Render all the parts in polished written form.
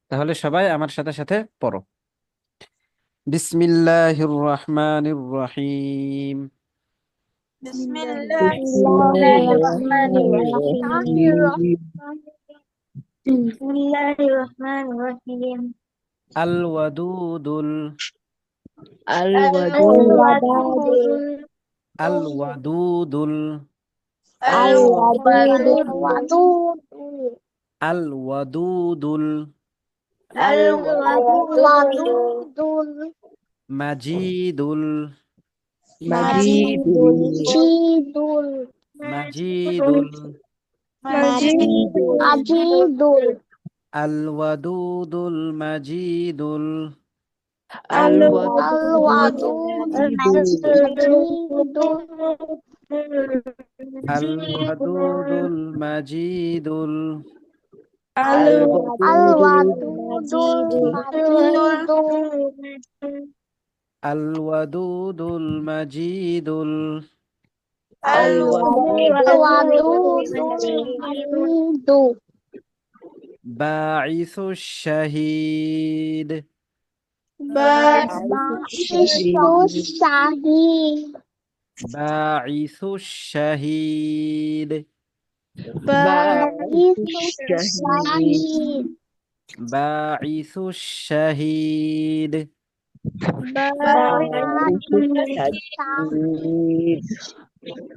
তাহলে সবাই আমার সাথে সাথে পড়ো। বিসমিল্লাহির রহমানির রহিম। بسم الله بسم الله الرحمن الرحيم الرحيم بسم الله الرحمن الرحيم আল ওয়াদুদুল الودود আল ওয়াদুদুল الودود আল ওয়াদুদুল الودود মাজিদুল مجيد মাজিদুল مجيد আল ওয়াদুদুল মাজিদুল الودود আল ওয়াদুদুল মাজিদুল আল ওয়াদুদুল মাজিদুল বাঈসুশ শাহীদ বাঈসুশ শাহীদ বাঈসুশ শাহীদ বাঈসুশ শাহীদ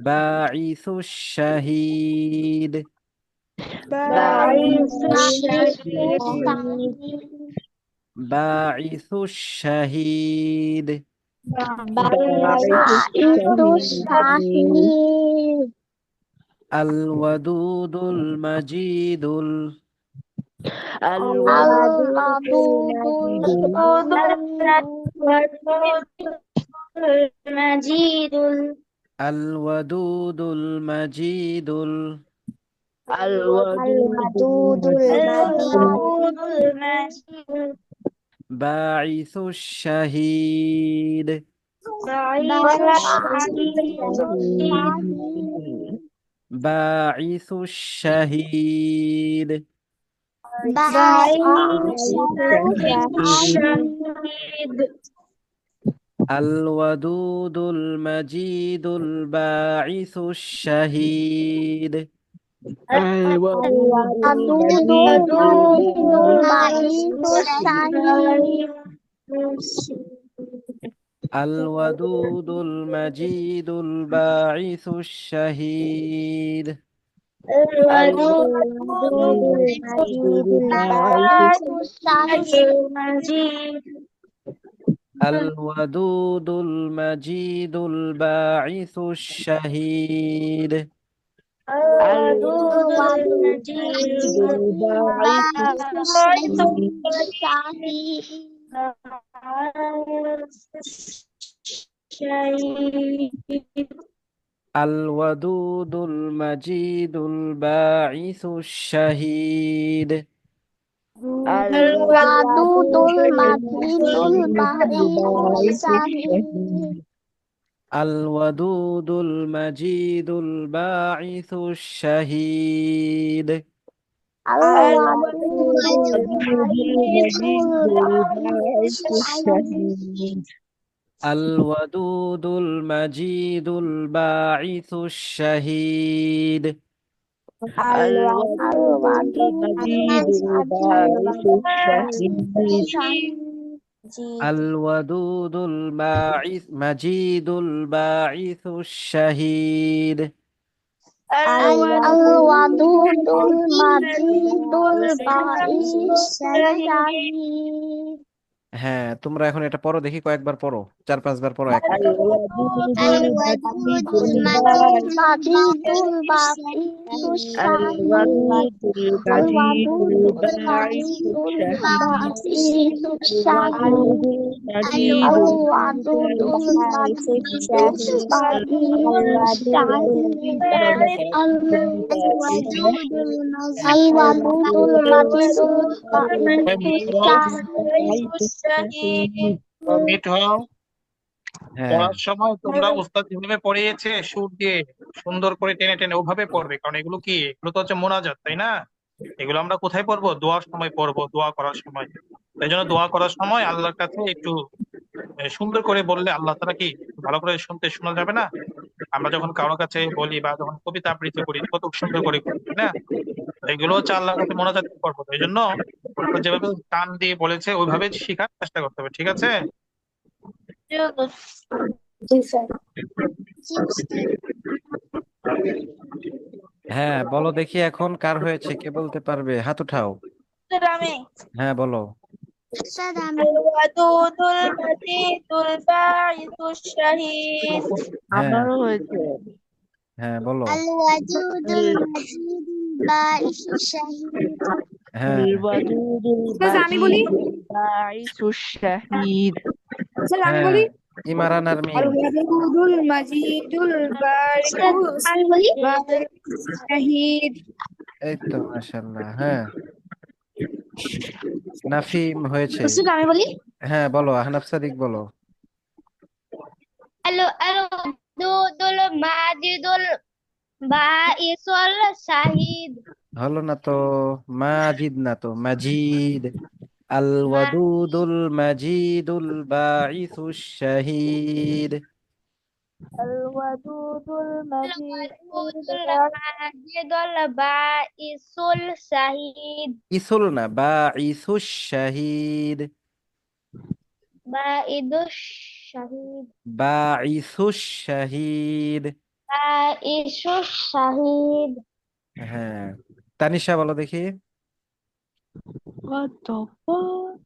বাঈসুশ শাহীদ আল ওয়াদুদুল মাজিদুল المجيد আল ওয়াদুদুল মাজিদুল الودود المجيد বাঈসুশ শাহীদ বাঈসুশ শাহীদ আল ওয়াদুদুল মাজিদুল বাঈসুশ শাহীদ আল ওয়াদুদুল মাজিদুল বাঈসুশ শাহীদ আল ওয়াদুদুল মাজিদুল বাঈসুশ শাহীদ আল ওয়াদুদুল মাজিদুল বাঈসুশ শাহীদ আল ওয়াদুদুল মাজিদুল বাঈসুশ শাহীদ আল ওয়াদুদুল মাজিদুল বাঈসুশ শাহীদ আল ওয়াদুদুল মাজিদুল বাঈসুশ শাহীদ হ্যাঁ, তোমরা এখন এটা পড়ো, দেখি কয়েকবার পড়ো, 4-5 বার পড়ো এক লাগান। মিট হও। হ্যাঁ, পড়ার সময় তোমরা উস্তাদ যেভাবে পড়িয়েছে সুর দিয়ে সুন্দর করে টেনে টেনে ওভাবে পড়বে, কারণ এগুলো তো হচ্ছে মোনাজাত, তাই না? এগুলো আমরা কোথায় পড়বো? দোয়ার সময় পড়বো, দোয়া করার সময়। এই জন্য দোয়া করার সময় আল্লাহর কাছে একটু সুন্দর করে বললে আল্লাহ তাআলা কি ভালো করে শুনতে শোনা যাবে না? আমরা যখন কারোর কাছে বলি বা যখন কবিতা আবৃত্তি করি কত সুন্দর করে করি, তাই না? এগুলো হচ্ছে আল্লাহর কাছে মোনাজাত করবো। এই জন্য ওরা যেভাবে কান দিয়ে বলেছে ওইভাবে শেখার চেষ্টা করতে হবে, ঠিক আছে? জি স্যার। হ্যাঁ, বলো দেখি এখন কার হয়েছে, কে বলতে পারবে? হাত উঠাও। আমি হ্যাঁ, বলো। স্যার আমি ওয়াদুদুল মাজিদুল বাঈসুশ শাহীদ হ্যাঁ, আমারও হয়েছে। হ্যাঁ, বলো। আল ওয়াদুদুল মাজিদুল বাঈসুশ শাহীদ হ্যাঁ, الودود স্যার আমি বলি المجيد الباعث الشهيد স্যার আমি হ্যাঁ, বলি ইমারান আর মিম। আল ওয়াদুদুল মাজিদুল বারিকুস আমি বলি শাহিদ। এই তো মাশাআল্লাহ। হ্যাঁ, নাফিম হয়েছে। স্যার আমি বলি হ্যাঁ, বলো। আহনাফ সাদিক বলো। আল আল ওয়াদুদুল মাজিদুল বাঈসুল শাহীদ হলো না তো, মাজিদ না তো, মাজিদ। আল ওয়াদুদুল মাজিদুল বাঈসুশ শাহীদ। الودود المجيد الباعث الشهيد ইসুল না, বাঈসুশ শাহীদ। بعيد الشهيد বাঈসুশ শাহীদ। بعيش الشهيد হ্যাঁ, তানিশা বলো দেখি। What the fuck?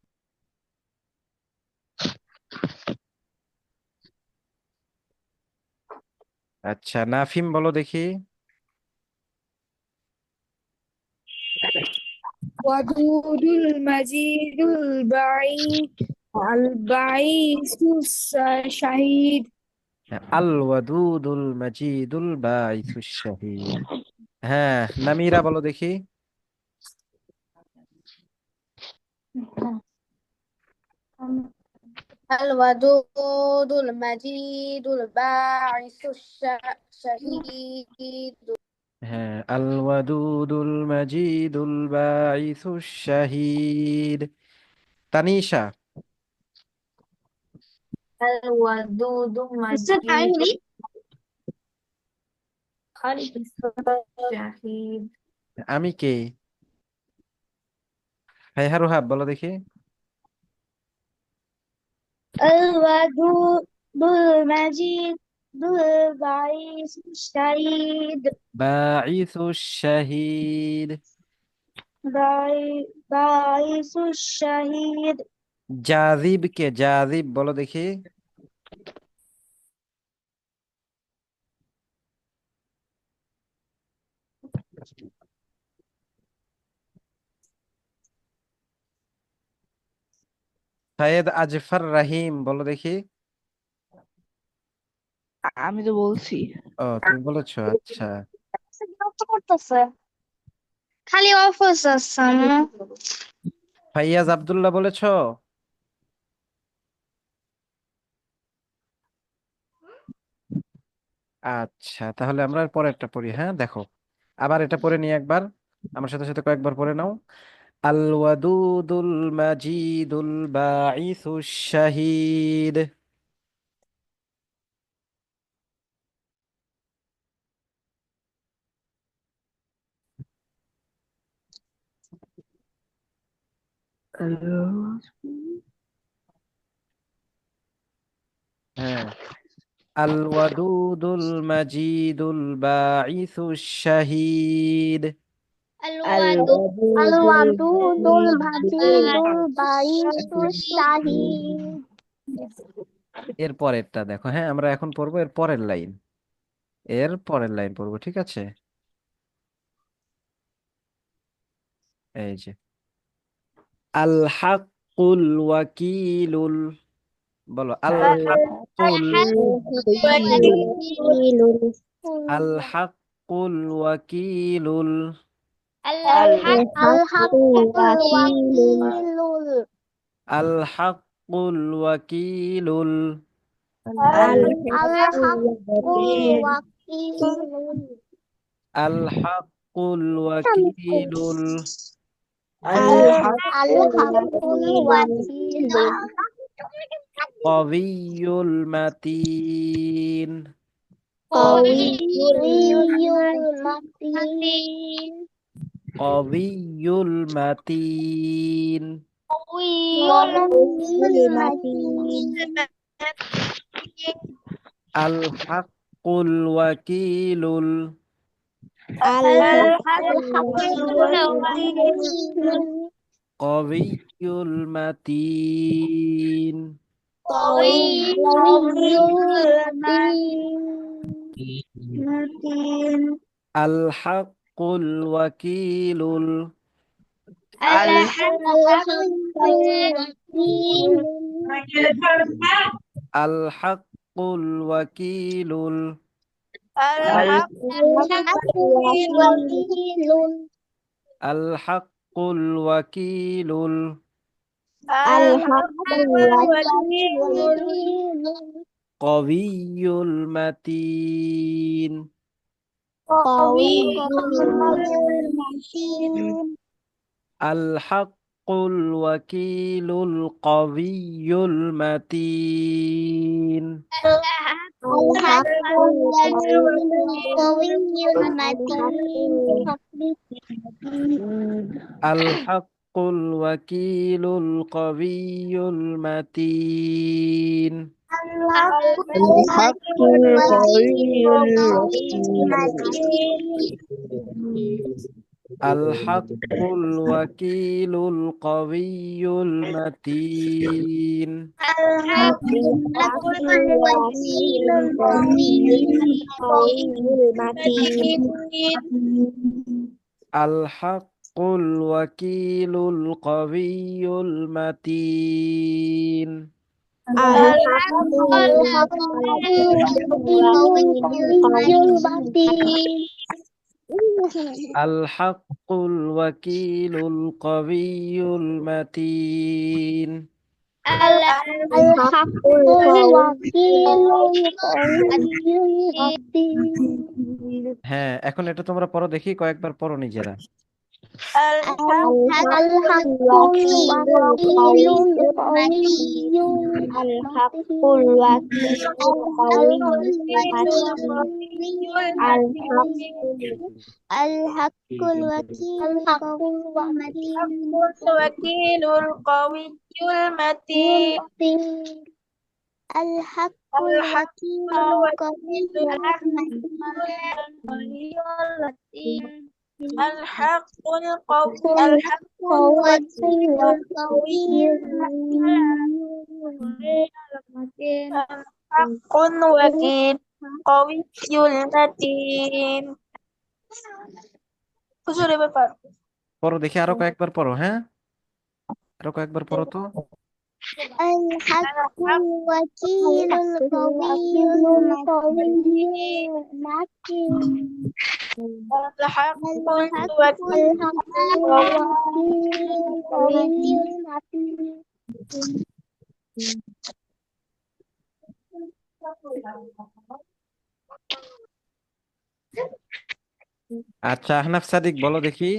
আচ্ছা, নাফিম বলো দেখি। ওয়াদুদুল মাজিদুল বাঈসুস শাহিদ। আল ওয়াদুদুল মাজিদুল বাঈসুশ শাহীদ। হ্যাঁ, নামিরা বলো দেখি। الودود المجيد الباعث الشهيد হ্যাঁ, আল ওয়াদুদুল মাজিদুল বাঈসুশ শাহীদ। তানিশা। الودود استاذ المجيد عامل الشهيد আমি কে? হাইহা রুহাব বলো দেখি। الودود المجيد البعيد الشهيد বাঈসুশ শাহীদ। باعث الشهيد জাযিব কে? জাযিব বলো দেখি। সাইয়েদ আজফর রাহিম বলো দেখি। আমি তো বলছি। ও, তুমি বলেছো, আচ্ছা। করতেছে খালি অফিস আছে ফাইয়াজ আব্দুল্লাহ বলেছো। আচ্ছা, তাহলে আমরা পরেরটা পড়ি। হ্যাঁ, দেখো, আবার এটা পড়ে নিয়ে একবার আমার সাথে সাথে কয়েকবার পড়ে নাও। আল ওয়াদুদুল মাজিদুল বাঈসুশ শাহীদ। হ্যাঁ, আল ওয়াদুদুল মাজিদুল বাঈসুশ শাহীদ। الودود المجيد البعيد الشهيد এর পরেরটা দেখো। হ্যাঁ, আমরা এখন পড়বো এর পরের লাইন। এর পরের লাইন পড়বো, ঠিক আছে? এই যে আল হাক্কুল ওয়াকিলুল। বলো আল হাক্কুল। আল হাক্কুল ওয়াকিলুল। الحق الوكيل আল হাক্কুল ওয়াকিলুল। الحق الوكيل আল হাক্কুল الوكيل الحق الوكيل القوي المتين قوي المتين قوي المتين قوي المتين الحق الوكيل الحق الوكيل القوي المتين قوي المتين الحق الوكيل الحق الوكيل الحق الوكيل الحق الوكيل الحق الوكيل الحق الوكيل قوي المتين قوي المتين الحق الوكيل القوي المتين الحق الوكيل القوي المتين الحق الوكيل القوي المتين الحق الوكيل الحق الوكيل القوي المتين الوكيل القوي المتين الحق الوكيل القوي المتين الحق الحق الوكيل القوي المتين الحق الوكيل المتين হ্যাঁ, এখন এটা তোমরা পড়ো দেখি, কয়েকবার পড়ো নিজেরা। الحق الوكيل القوي الحق الوكيل القوي الحق الوكيل الوكيل القوي المتين الحق الوكيل القوي المتين الحق القوي الحق الوكيل القوي المتين الحق الوكيل قوي المتين হুজুর এবার পারো পড়ো দেখি, আরো কয়েকবার পড়ো। হ্যাঁ, আরো কয়েকবার পড়ো তো। الحق الوكيل القوي المتين الحق الحق الوكيل الوكيل المتين আচ্ছা, আহনাফ সাদিক বলো দেখি।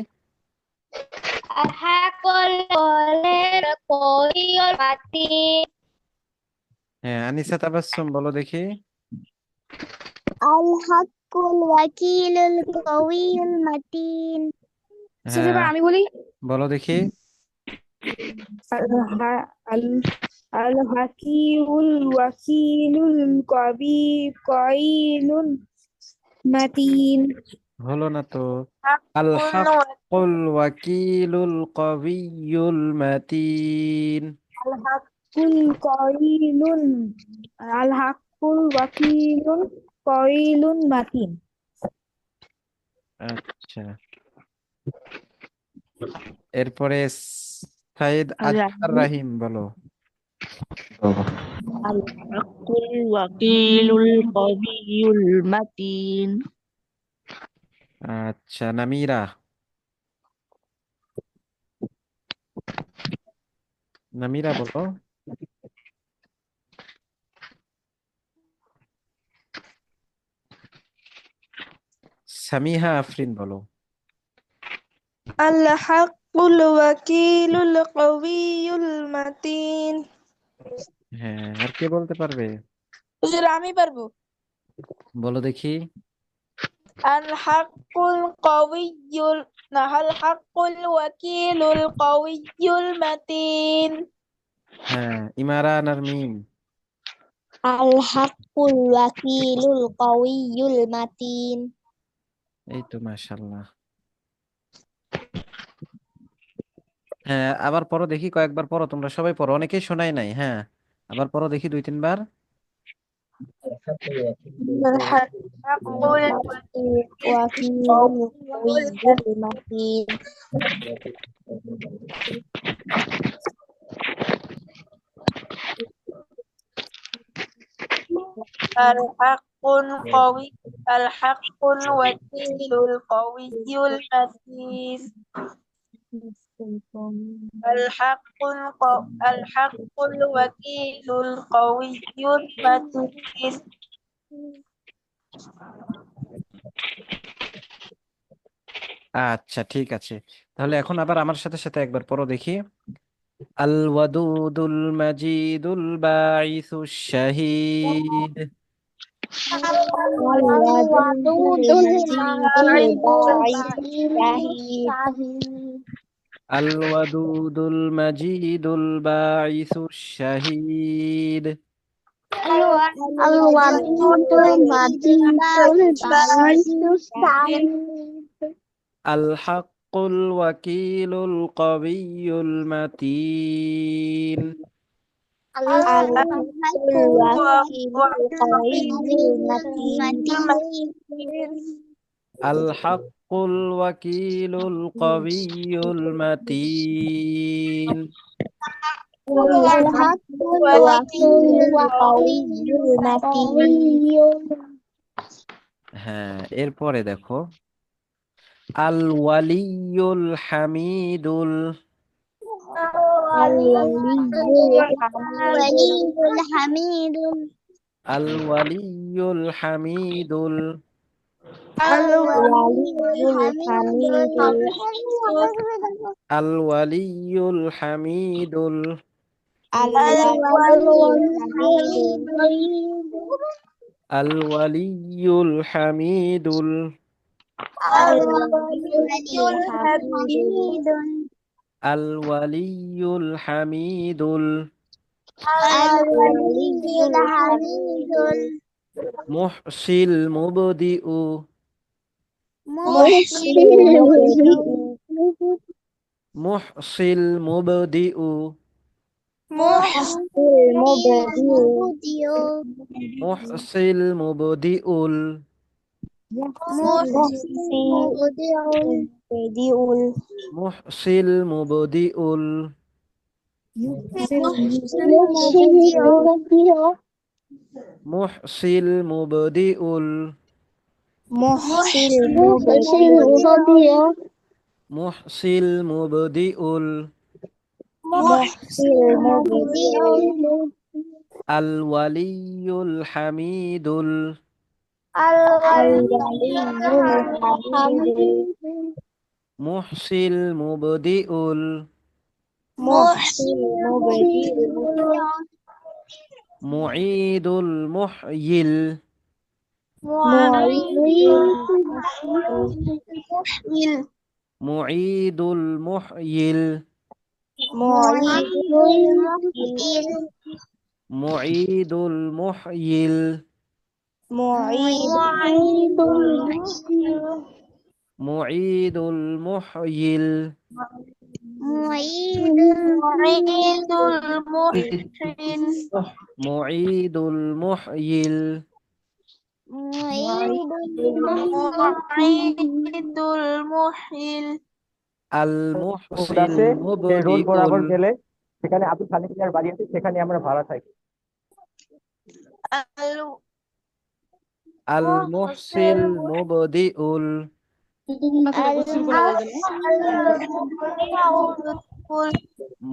الحق القوي المتين হ্যাঁ, আনিসা তাবাসসুম বলো দেখি। الحق الوكيل القوي المتين সেটা হ্যাঁ, আমি বলি বলো দেখি। الحكيم الوكيل القوي المتين হলো না তো। আল হাক্কুল ওয়াকিলুল কবিয়্যুল মাতিন। الحق الوكيل القوي المتين আচ্ছা, এরপরে সাইদ আজহার রাহিম বলো। الحق الوكيل القوي المتين আচ্ছা, নামিরা বলো। সামিহা আফরিন বলো। الحق الوكيل القوي المتين হ্যাঁ, আর কে বলতে পারবে? হুজুর আমি পারবো বলো দেখি। الحق القوي الحق الوكيل القوي المتين হ্যাঁ, ইমারান আর মিম। الحق الوكيل القوي المتين এই তো মাশাআল্লাহ। হ্যাঁ, আবার পড়ো দেখি, কয়েকবার পড়ো, তোমরা সবাই পড়ো, অনেকেই শোনাই নাই। হ্যাঁ, আবার পড়ো দেখি 2-3 বার। الحق الوكيل القوي المتين الحق الوكيل القوي المتين الحق الوكيل القوي المتين আচ্ছা, ঠিক আছে। তাহলে এখন আবার আমার সাথে সাথে একবার পড়ো দেখি। আল ওয়াদুদুল মাজিদুল বাঈসুশ শাহীদ। الودود المجيد الباعث الشهيد আল ওয়াদুদুল মাজিদুল বাঈসুশ শাহীদ। الودود المجيد الباعث الشهيد আল হাক্কুল ওয়াকিলুল কবিয়্যুল মাতিন। الحق الوكيل القوي المتين আল হাক্কুল ওয়াকিলুল কবিয়্যুল মাতিন। الحق الوكيل القوي المتين হ্যাঁ, এরপরে দেখো আল ওয়ালিয়ুল হামিদুল। الولي الحميد আল ওয়ালিয়ুল হামিদুল। الولي الحميد আল ওয়ালিয়ুল হামিদুল। আল ওয়ালিয়ুল হামিদুল। আল ওয়ালিয়ুল হামিদুল। মুহসিল মুবদিউ। মুহসিল মুবদিউ। মুহসিল মুবদিউল। মুহসিল মুবদিউল। মুহসিল মুবদিউল। মুহসিল মুবদিউল। আল ওয়ালিয়ুল হামিদুল। মুহসিল মুবদিউল। মুঈদুল মুহয়িল। মুঈদুল মুহয়িল। মুঈদুল মুহয়িল। মুঈদুল মুহয়িল। মুঈদুল মুহয়িল। আল রোড মুহসিল আছে, সেই রোড বরাবর মুবদিউল। গেলে সেখানে আব্দুল খালিক মিয়ার বাড়ি আছে, সেখানে আমরা ভাড়া থাকি। আল মুহসিল মুবদিউল।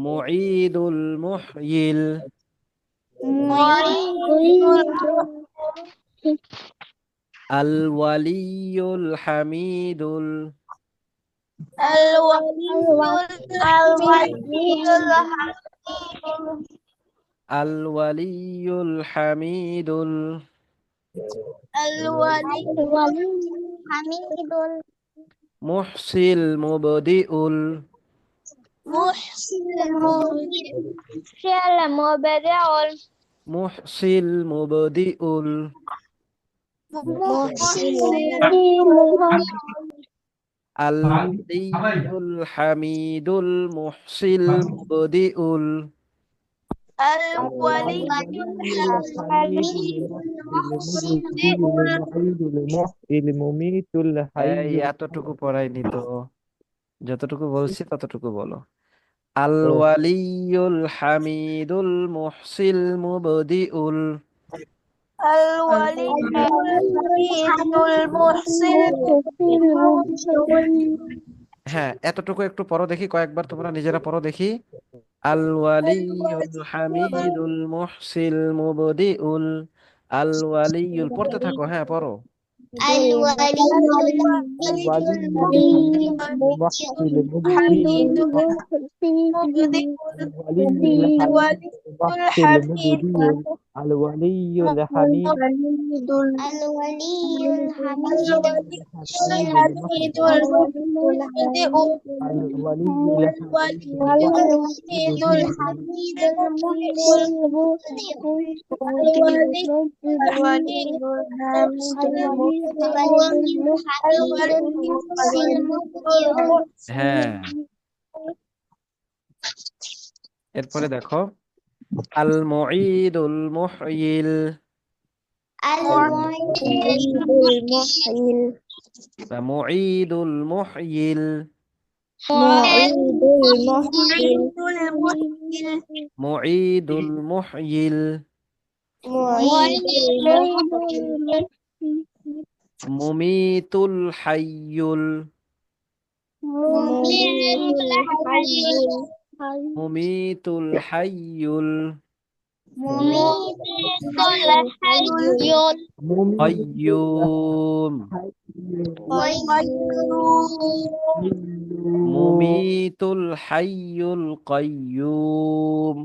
মুঈদুল মুহয়িল। আল ওয়ালিয়ুল হামিদুল। الولي الحميد الولي الحميد الولي حميد المحصي المبدئ محسن المبدئ فعل مبدع المحصي المبدئ محسن الولي الحميد المحصي المبدئ الولي المميت الحي এই এতটুকু পড়াইনি তো, যতটুকু বলছি ততটুকু বলো। আল ওয়ালিয়ুল হামিদুল মুহসিল মুবদিউল। الولي الحميد المحسن হ্যাঁ, এতটুকু একটু পড়ো দেখি, কয়েকবার তোমরা নিজেরা পড়ো দেখি। আল ওয়ালিয়ুল হামিদুল মুহসিল মুবদিউল। আল ওয়ালিয়ুল পড়তে থাকো, হ্যাঁ পড়ো। الولي الحميد المبدئ الولي الحميد الولي الحميد الولي الحميد الحميد المبدئ الولي الولي الحميد الولي হ্যাঁ, এরপরে দেখো আল মুঈদুল মুহয়িল বা মুঈদুল মুহয়িল মুঈদুল মুহয়িল মুমিতুল হাইয়ুল মুমিতুল হাইয়ুল qayyum mumitul hayyul qayyum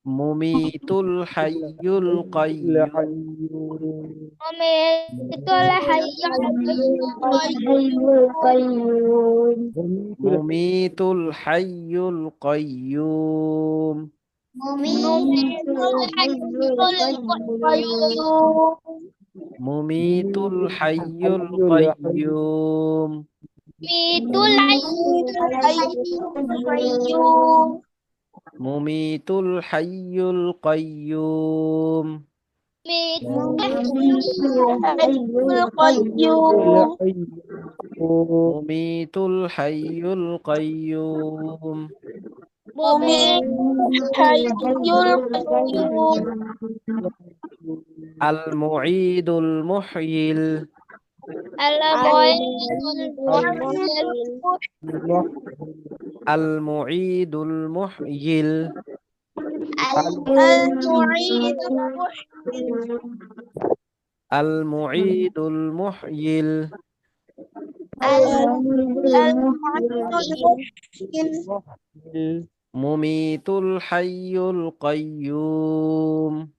mumitul hayyul qayyum mumitul hayyul qayyum mumitul hayyul qayyum mumitul hayyul qayyum mumitul hayyul qayyum al mu'idul muhyil al mu'idul muhyil al mu'idul muhyil mumitul hayyul qayyum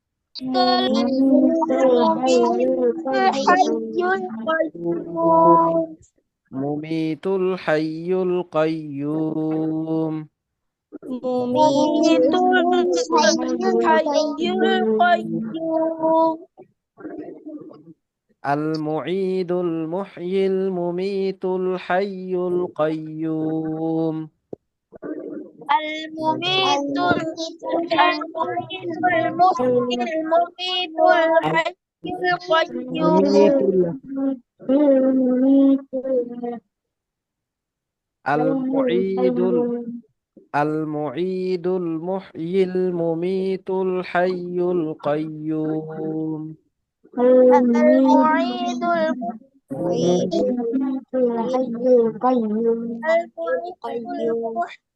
mumitul hayyul qayyum al mu'idul muhyil mumitul hayyul qayyum المميت المميت الحي القيوم المعيد المعيد المحيي المميت الحي القيوم المعيد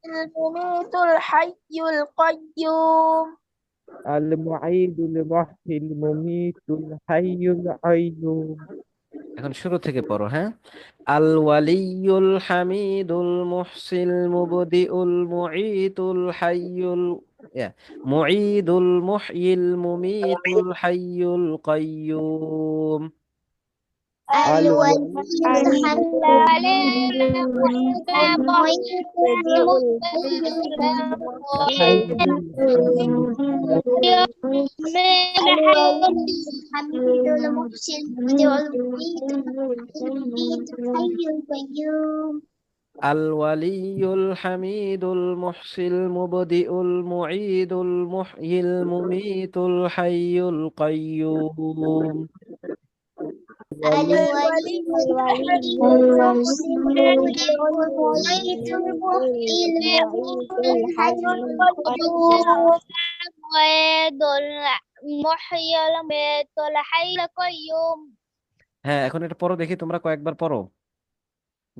المميت الحي القيوم المعيد المحيي المميت الحي القيوم এখন শুরু থেকে পড়ো, হ্যাঁ। আল ওয়ালিয়ুল হামিদুল মুহসিল মুবদিউল মুঈতুল হাইয়ুল ইয়া, মুঈদুল মুহয়িল মুমীতুল হাইয়ুল কাইয়্যুম। الولي الحميد المعيد الحميد المحسن المبدع المعيد المميت الحي القيوم আল ওয়ালিয়ুল হামিদুল মুহসিল মুবদিউল মুঈদুল মুহয়িল মুমীতুল হাইয়ুল কাইয়্যুম। الولي الحميد المحسن المبدع المعيد المحيي المميت الحي القيوم المحيي المميت الحي القيوم হ্যাঁ, এখন এটা পড়ো দেখি, তোমরা কয়েকবার পড়ো,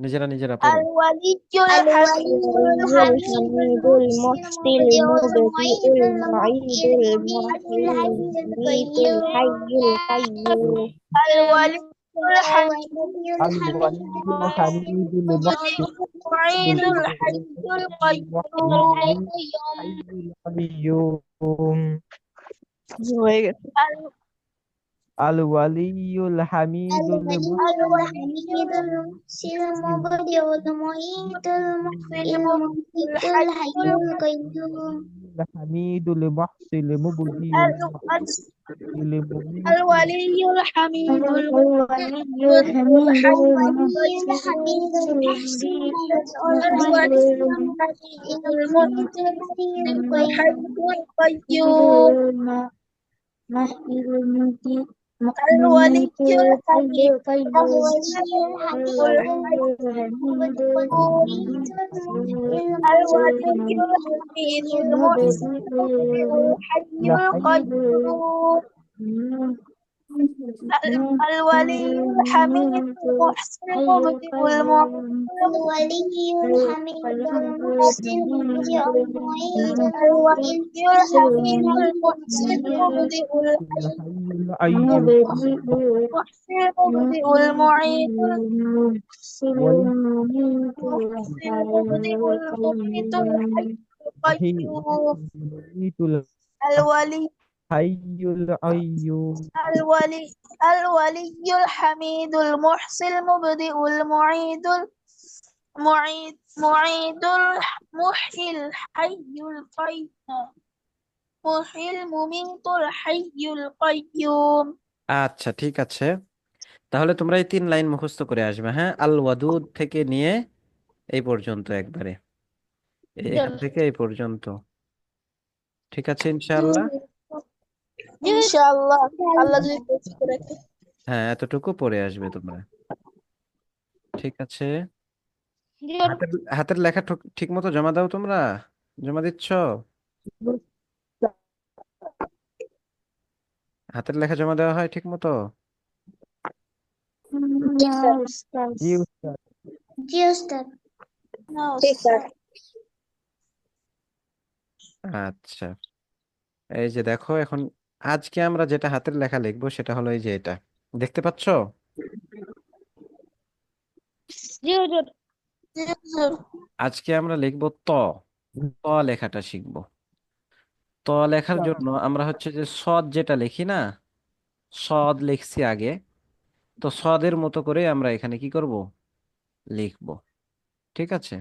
নিজেরা নিজেরা পড়ো। الولي الولي الحميد الحميد المحسن المبدع المعيد المميت الحي القيوم الولي الحميد الولي الحميد المحيي المعيد الحي القيوم القيوم الولي الحميد الحميد المحسن المبدع المعيد المحيي المميت الحي القيوم الحميد المحسن المبدع المميت الولي الحميد الولي الحميد المحسن المميت الحي القيوم الولي الحميد المحسن الحي القيوم الولي الحميد المحسن المبدع الولي الحميد المحسن المبدع المعيد الولي الحميد المحسن المبدع المعيد المحسن المبدع المميت الحي القيوم الولي الحي القيوم الولي الحميد المحسن المبدع المعيد المحيي الحي القيوم محيي المميت الحي القيوم আচ্ছা, ঠিক আছে, তাহলে তোমরা এই 3 লাইন মুখস্থ করে আসবে, হ্যাঁ। আল ওয়াদুদ থেকে নিয়ে এই পর্যন্ত একবারে, এখান থেকে এই পর্যন্ত, ঠিক আছে ইনশাআল্লাহ। ইনশাআল্লাহ আল্লাহ যদি তৌফিক করে রাখে। হ্যাঁ, এতটুকু পড়ে আসবে তোমরা, ঠিক আছে। হাতের হাতের লেখা ঠিক মতো জমা দাও, তোমরা জমা দিচ্ছ? হাতের লেখা জমা দেওয়া হয় ঠিক মতো? জি উস্তাদ। জি উস্তাদ আচ্ছা, এই যে দেখো, এখন আজকে আমরা যেটা হাতের লেখা লিখবো সেটা হলো এই যে এটা, দেখতে পাচ্ছ? আজকে আমরা লিখবো ত লেখাটা শিখবো। ত লেখার জন্য আমরা হচ্ছে যে সদ যেটা লিখি না, সদ লিখছি আগে, তো সদের মতো করে আমরা এখানে কি করব, লিখবো, ঠিক আছে।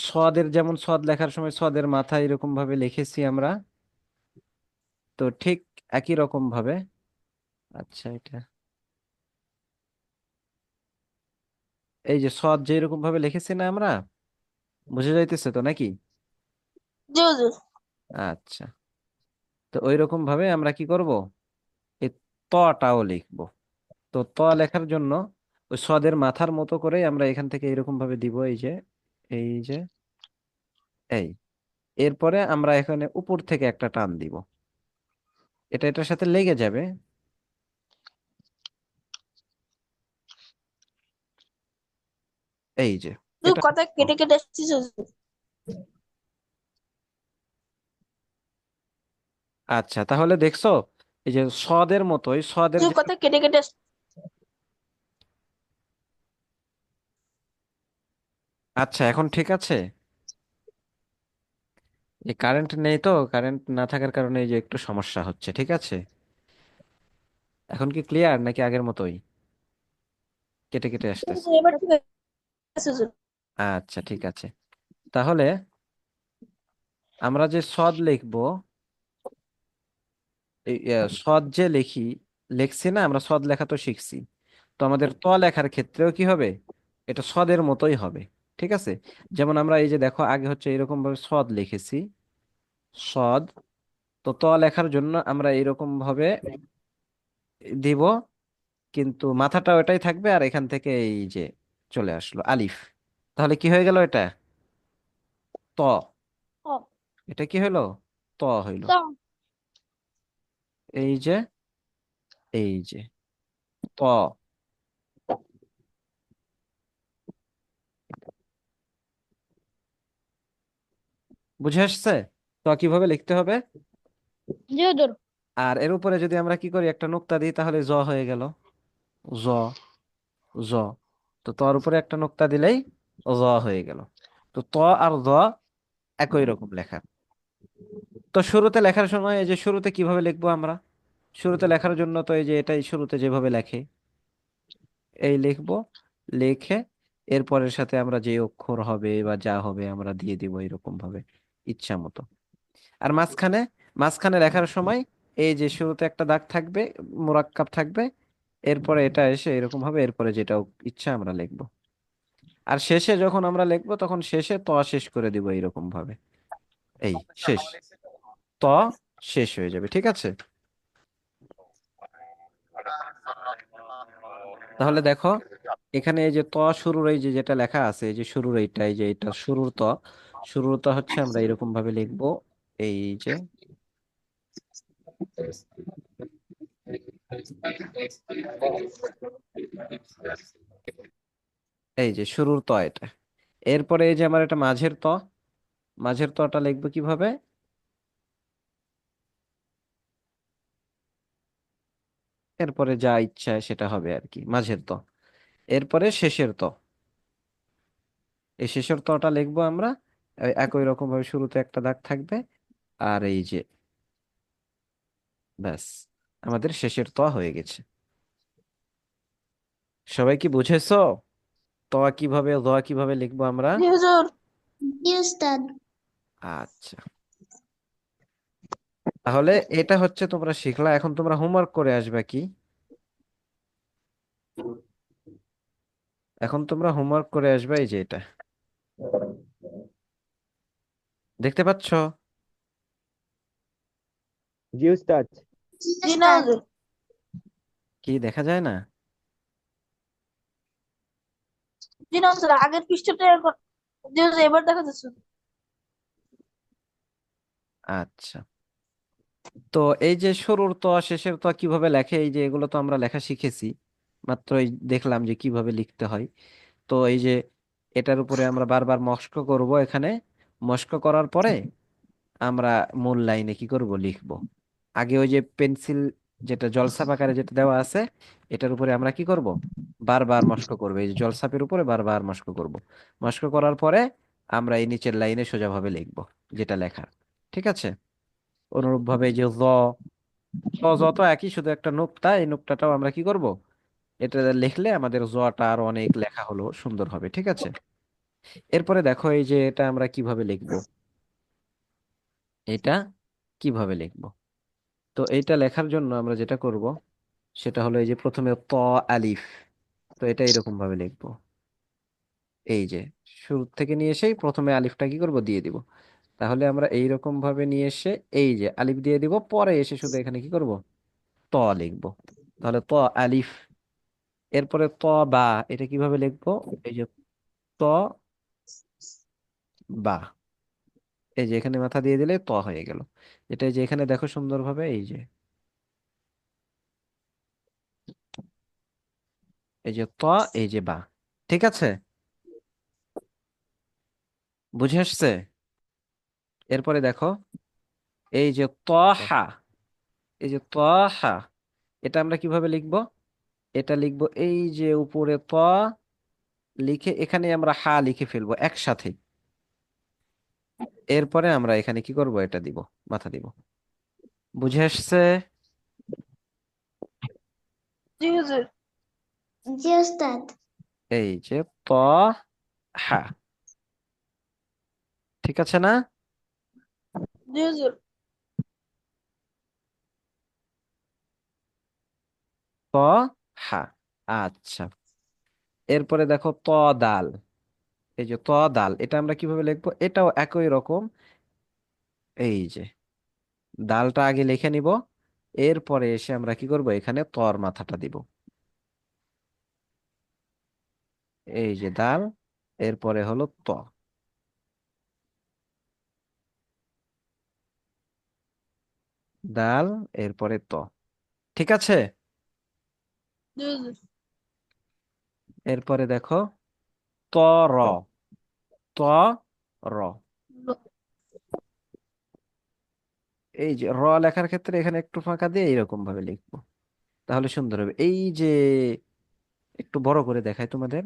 সদের যেমন সদ লেখার সময় সদের মাথা এরকম ভাবে লিখেছি আমরা, তো ঠিক একই রকম ভাবে, আচ্ছা, এটা এই যে সদ যে এরকম ভাবে লিখেছি না আমরা, বুঝে যাইতেছে তো নাকি? আচ্ছা, তো ওই রকম ভাবে আমরা কি করব, এই তটাও লিখবো। তো ত লেখার জন্য ওই সদের মাথার মতো করে আমরা এখান থেকে এরকম ভাবে দিব, এই যে এই যে এই, এরপরে আমরা এখানে উপর থেকে একটা টান দিব, এটা এটার সাথে লেগে যাবে, এই যে এটা কথা কেটে কেটে আসছিস আচ্ছা, তাহলে দেখছো এই যে সদের মতোই সদের কিছু যে, কথা কেটে কেটে আচ্ছা এখন ঠিক আছে। এই কারেন্ট নেই তো, কারেন্ট না থাকার কারণে এই যে একটু সমস্যা হচ্ছে, ঠিক আছে। এখন কি ক্লিয়ার নাকি আগের মতোই কেটে কেটে আসতেছে? এবার ঠিক আছে হুজুর। আচ্ছা ঠিক আছে। তাহলে আমরা যে সদ লিখবো, এই সদ যে লিখছি না আমরা, সদ লেখা তো শিখছি। তো আমাদের ত লেখার ক্ষেত্রেও কি হবে, এটা সদের মতোই হবে, ঠিক আছে। যেমন আমরা এই যে দেখো আগে হচ্ছে এরকম ভাবে সদ লিখেছি, সদ। তো ত লেখার জন্য আমরা এরকম ভাবে দিব, কিন্তু মাথাটা ওটাই থাকবে, আর এখান থেকে এই যে চলে আসলো আলিফ। তাহলে কি হয়ে গেল এটা? ত। ক, এটা কি হইলো? ত হইলো। ত, এই যে, এই যে ত। বুঝে আসছে তো কিভাবে লিখতে হবে? জি হুজুর। আর এর উপরে যদি আমরা কি করি, একটা নোক্তা দিই, তাহলে জ হয়ে গেল। জ, জ। তো তর উপরে একটা নোক্তা দিলেই জ হয়ে গেল। তো ত আর জ একই রকম লেখা। তো শুরুতে লেখার সময় এই যে শুরুতে কিভাবে লিখবো আমরা, শুরুতে লেখার জন্য তো এই যে এটাই শুরুতে যেভাবে লেখে, এই লিখবো, লিখে এরপরের সাথে আমরা যে অক্ষর হবে বা যা হবে আমরা দিয়ে দিব এরকম ভাবে, ইচ্ছা মতো। আর মাঝখানে, মাঝখানে লেখার সময় এই যে শুরুতে একটা দাগ থাকবে, মোরাক্কাব থাকবে, এরপরে এটা এসে এরকম হবে, এরপরে যেটা ইচ্ছা আমরা লিখবো। আর শেষে যখন আমরা লিখবো তখন শেষে ত শেষ করে দিব এরকম ভাবে, এই শেষ, ত শেষ হয়ে যাবে, ঠিক আছে। তাহলে দেখো এখানে এই যে ত শুরুর এই যে যেটা লেখা আছে, এই যে শুরুর এইটা, এই যে এটা শুরুর ত, শুরুর ত হচ্ছে আমরা এরকম ভাবে লিখবো, এই যে, এই যে শুরুর ত এটা। এরপরে এই যে আমার এটা মাঝের ত, মাঝের তটা লিখবো কিভাবে, এরপরে যা ইচ্ছা সেটা হবে আর কি, মাঝের ত। এরপরে শেষের ত, এই শেষের তটা লিখবো আমরা একই রকম ভাবে, শুরুতে একটা দাগ থাকবে, আর এই যে ব্যাস, আমাদের শেষের ত হয়ে গেছে। সবাই কি বুঝেছো ত কিভাবে, ল কিভাবে লিখবো আমরা? জি হুজুর। জি উস্তাদ। আচ্ছা, তাহলে এটা হচ্ছে তোমরা শিখলা, এখন তোমরা হোমওয়ার্ক করে আসবে কি? এখন তোমরা হোমওয়ার্ক করে আসবে, এই যে এটা দেখতে পাচ্ছ? জি উস্তাদ। জি জি না উস্তাদ। হুজুর। কি দেখা যায় না? জি না হুজুর, আগের পৃষ্ঠাটা এখন, জি হুজুর এবার দেখা যাচ্ছে। আচ্ছা, তো এই যে শুরুর ত শেষের ত কিভাবে লেখে, এই যে এগুলো তো আমরা লেখা শিখেছি, মাত্রই দেখলাম যে কিভাবে লিখতে হয়। তো এই যে এটার উপরে আমরা বারবার মস্ক করব এখানে, মস্ক করার পরে আমরা মূল লাইনে কি করব, লিখব। আগে ওই যে পেন্সিল যেটা জলছাপ আকারে যেটা দেওয়া আছে, এটার উপরে আমরা কি করব, বারবার মস্ক করব, এই যে জলছাপের উপরে বারবার মস্ক করব। মস্ক করার পরে আমরা এই নিচের লাইনে সোজাভাবে লিখব যেটা লেখা, ঠিক আছে। অনুরূপ ভাবে এই যে জ, যত একই, শুধু একটা নোক্তা, এই নোক্তাটাও আমরা কি করব, এটা লিখলে আমাদের জটা আরো অনেক লেখা হলো সুন্দর হবে, ঠিক আছে। এরপরে দেখো এই যে এটা আমরা কিভাবে লিখব, এটা কিভাবে লিখব। তো এইটা লেখার জন্য আমরা যেটা করব সেটা হলো এই যে প্রথমে ত আলিফ, তো এটা এরকম ভাবে লিখবো, এই যে শুরু থেকে নিয়ে এসেই প্রথমে আলিফটা কি করব, দিয়ে দিব। তাহলে আমরা এই রকম ভাবে নিয়ে এসে এই যে আলিফ দিয়ে দিব, পরে এসে শুধু এখানে কি করব, ত লিখবো। তাহলে ত আলিফ। এরপরে ত বা, এটা কিভাবে লিখবো, এই যে ত বা, এই যে এখানে মাথা দিয়ে দিলে ত হয়ে গেল। এটা এই যে এখানে দেখো সুন্দরভাবে, এই যে, এই যে ত, এই যে বা, ঠিক আছে, বুঝে আসছে? এরপরে দেখো এই যে তহা, এই যে তহা, এটা আমরা কিভাবে লিখবো? এটা লিখবো এই যে উপরে ত লিখে এখানে আমরা হা লিখে ফেলবো একসাথে। এরপরে আমরা এখানে কি করব, এটা দিব, মাথা দিব। বুঝে আসছে? জি হুজুর। জি ওস্তাদ। এই যে ত হা, ঠিক আছে না? জি হুজুর। ত হা, আচ্ছা। এরপরে দেখো ত দাল, এই যে ত দাল, এটা আমরা কিভাবে লিখবো? এটাও একই রকম। এই যে দালটা আগে লিখে নিব, এরপরে এসে আমরা কি করব, এখানে তর মাথাটা দিব। এই যে দাল, এরপরে হলো ত, দাল, এরপরে ত, ঠিক আছে। জি হুজুর। এরপরে দেখো ত র, ত র, এই যে র লেখার ক্ষেত্রে এখানে একটু ফাঁকা দিয়ে এইরকম ভাবে লিখবো, তাহলে সুন্দর হবে। এই যে একটু বড় করে দেখাই তোমাদের,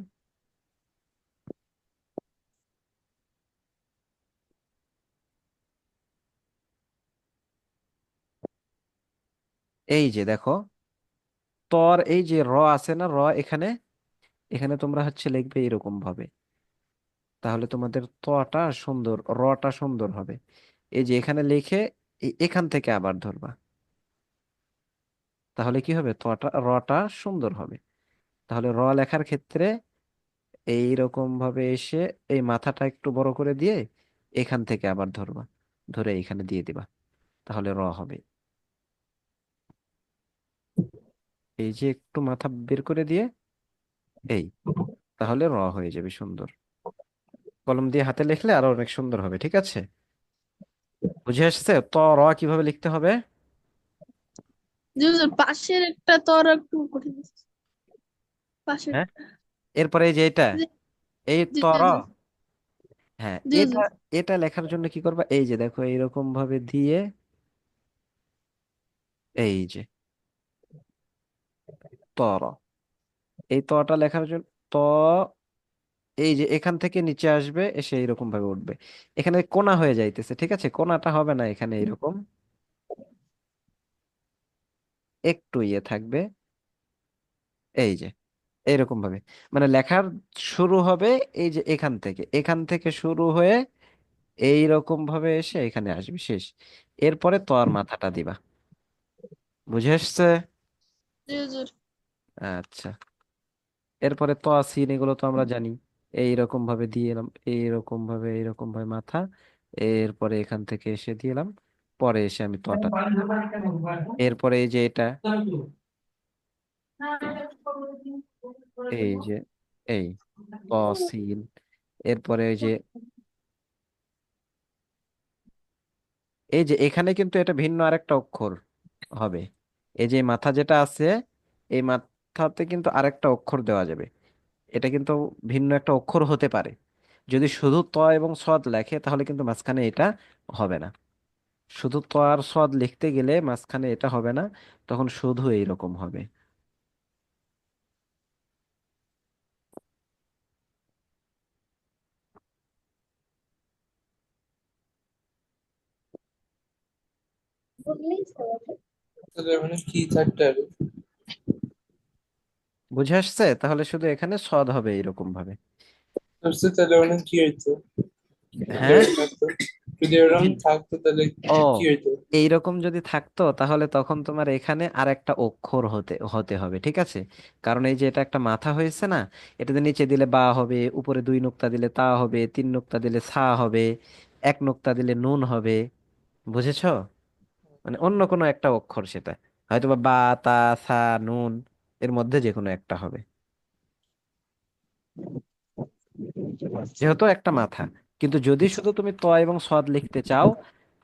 এই যে দেখো তর, এই যে র আছে না, র এখানে, এখানে তোমরা হচ্ছে লিখবে এরকম ভাবে, তাহলে তোমাদের তটা সুন্দর, রটা সুন্দর হবে। এই যে এখানে লিখে এখান থেকে আবার ধরবা, তাহলে কি হবে, তটা রটা সুন্দর হবে। তাহলে র লেখার ক্ষেত্রে এইরকম ভাবে এসে এই মাথাটা একটু বড় করে দিয়ে এখান থেকে আবার ধরবা, ধরে এখানে দিয়ে দিবা, তাহলে র হবে। এই যে একটু মাথা বের করে দিয়ে এই, তাহলে র হয়ে যাবে সুন্দর। কলম দিয়ে হাতে লিখলে আরো অনেক সুন্দর হবে, ঠিক আছে। বুঝে আসছে ত র কিভাবে লিখতে হবে? জি হুজুর, পাশের একটা তো আর একটু কঠিন। পাশের। হ্যাঁ, এরপরে এই যে এটা, জি এই জি তর, হুজুর। হ্যাঁ, জি এটা, হুজুর। এটা লেখার জন্য কি করবা, এই যে দেখো এইরকম ভাবে দিয়ে, এই যে তর, এই তটা লেখার জন্য ত, এই যে এখান থেকে নিচে আসবে, এসে এইরকম ভাবে উঠবে, এখানে কোণা হয়ে যাইতেছে, ঠিক আছে, কোণাটা হবে না এখানে, এইরকম একটু ইয়ে থাকবে, এই যে এইরকম ভাবে, মানে লেখার শুরু হবে এই যে এখান থেকে, এখান থেকে শুরু হয়ে এইরকম ভাবে এসে এখানে আসবে শেষ। এরপরে তর মাথাটা দিবা। বুঝে আসছে? জি হুজুর। আচ্ছা। এরপরে ত সিন, এগুলো তো আমরা জানি, এইরকম ভাবে দিয়ে এলাম, এইরকম ভাবে, এইরকম ভাবে মাথা, এরপরে এখান থেকে এসে দিলাম, পরে এসে আমি তটা দিলাম। এরপরে এই যে এটা, এই যে এই ত সিন, এরপরে এই যে, এই যে এখানে কিন্তু এটা ভিন্ন আরেকটা অক্ষর হবে। এই যে মাথা যেটা আছে, এই মাথাতে কিন্তু আরেকটা অক্ষর দেওয়া যাবে, এটা কিন্তু ভিন্ন একটা অক্ষর হতে পারে। যদি শুধু ত এবং সদ লেখে তাহলে কিন্তু মাঝখানে এটা হবে না। শুধু ত আর সদ লিখতে গেলে মাঝখানে এটা হবে না, তখন শুধু এইরকম হবে। তাহলে মানে কি থাকতে হবে? বুঝে আসছে? তাহলে শুধু এখানে সদ হবে এইরকম ভাবে। ধরছে তাহলে মানে কি হইতো? যদি হ্যাঁ, এরকম থাকতো, যদি এরকম থাকতো তাহলে ও, কি হইতো? এইরকম যদি থাকতো তাহলে তখন তোমার এখানে আর একটা অক্ষর হতে হতে হবে, ঠিক আছে। কারণ এই যে এটা একটা মাথা হয়েছে না, এটাতে নিচে দিলে বা হবে, উপরে দুই নোক্তা দিলে তা হবে, তিন নোক্তা দিলে সা হবে, এক নোক্তা দিলে নুন হবে। বুঝেছো? মানে অন্য কোনো একটা অক্ষর সেটা, হয়তো বা তা, সা, নুন, এর মধ্যে যে কোনো একটা হবে, যেহেতু একটা মাথা। কিন্তু যদি শুধু তুমি ত এবং সদ লিখতে চাও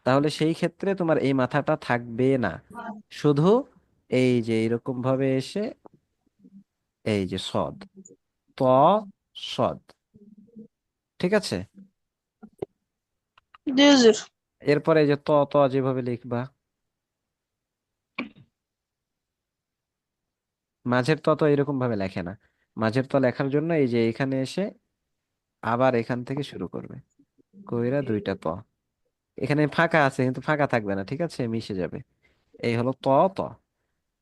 তাহলে সেই ক্ষেত্রে তোমার এই মাথাটা থাকবে না, শুধু এই যে এরকম ভাবে এসে এই যে সদ, ত, সদ, ঠিক আছে। জি হুজুর। এরপরে এই যে ত ত যেভাবে লিখবা, মাঝের ত তো এরকম ভাবে লেখে না। মাঝের ত লেখার জন্য এই যে এখানে এসে আবার এখান থেকে শুরু করবে, কইরা দুইটা ত। এখানে ফাঁকা আছে কিন্তু ফাঁকা থাকবে না, ঠিক আছে, মিশে যাবে। এই হলো ত ত।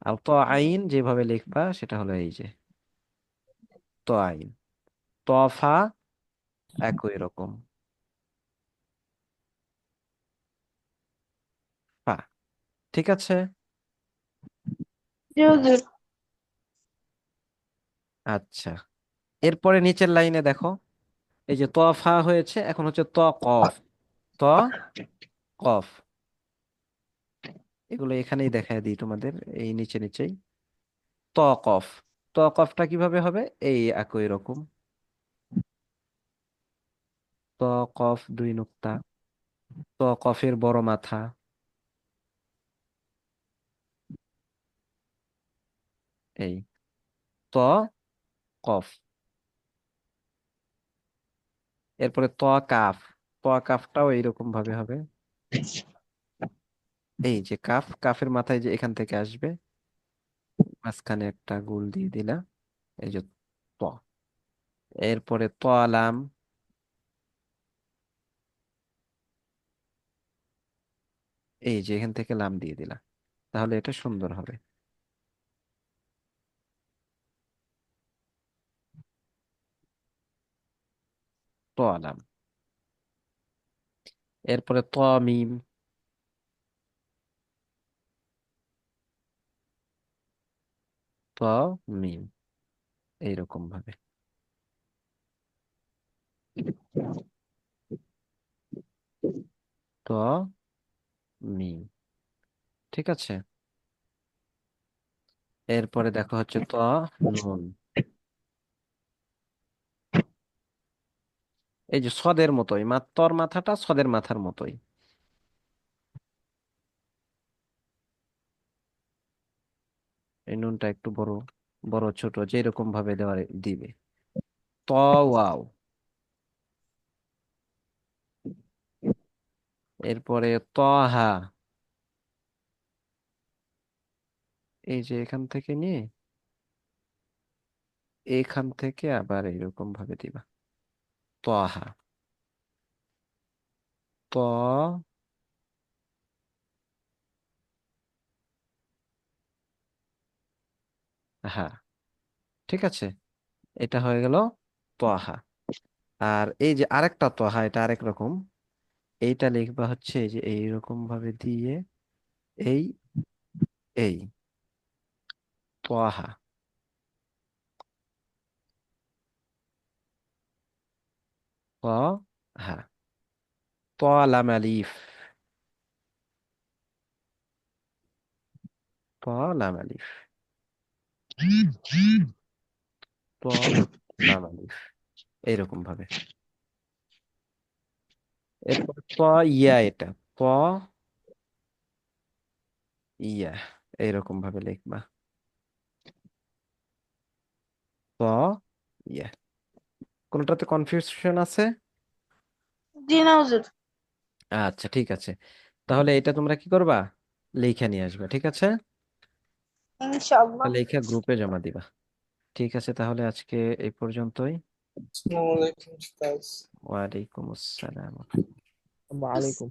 আর ত আইন যেভাবে লিখবা সেটা হলো এই যে ত আইন। ত ফা একই রকম, ফা। ঠিক আছে। জি হুজুর। আচ্ছা, এরপরে নিচের লাইনে দেখো, এই যে ত ফা হয়েছে, এখন হচ্ছে ত কফ। ত কফ, এগুলো এখানেই দেখায় দিই তোমাদের, এই নিচে নিচেই। ত কফ, ত কফটা কিভাবে হবে, এই একই রকম। ত কফ দুই নুক্তা, ত কফের বড় মাথা, এই ত কফ। এরপরে ত কাফ, ত কাফটাও এইরকম ভাবে হবে। এই যে কাফ, কাফের মাথায় যে এখান থেকে আসবে, মাঝখানে একটা গোল দিয়ে দিলা, এই যে ত। এরপরে ত লাম, এই যে এখান থেকে লাম দিয়ে দিলা, তাহলে এটা সুন্দর হবে। ত লাম। এরপরে ত মিম, ত মিম, এইরকম ভাবে। ত মিম, ঠিক আছে। এরপরে দেখো হচ্ছে ত নুন, এই যে সদের মতোই, তর মাথাটা সদের মাথার মতোই। এই নুনটা একটু বড় বড় ছোট যেরকম ভাবে দেওয়া দিবে। ত ওয়াও, এরপরে ত হা, এই যে এখান থেকে নিয়ে এখান থেকে আবার এইরকম ভাবে দিবা। ত হা, ত হা, ঠিক আছে। এটা হয়ে গেল ত্বহা। আর এই যে আরেকটা ত্বহা, এটা আরেক রকম। এইটা লিখবা হচ্ছে এই যে এইরকম ভাবে দিয়ে, এই এই ত্বহা, ত্বহা। ত লাম আলিফ, ত লাম আলিফ, ত লাম আলিফ, এইরকম ভাবে। এরপর ত ইয়া, এটা ত ইয়া, এইরকম ভাবে লিখবা। ত ইয়া। কোনটাতে কনফিউশন আছে? জি না হুজুর। আচ্ছা, ঠিক আছে। তাহলে এটা তোমরা কি করবা, লেখা নিয়ে আসবা, ঠিক আছে। ইনশাআল্লাহ। লেখা গ্রুপে জমা দিবা। ঠিক আছে, তাহলে আজকে এই পর্যন্তই। Assalamu alaikum, Ustaz. ওয়ালাইকুম আসসালাম। ওয়ালাইকুম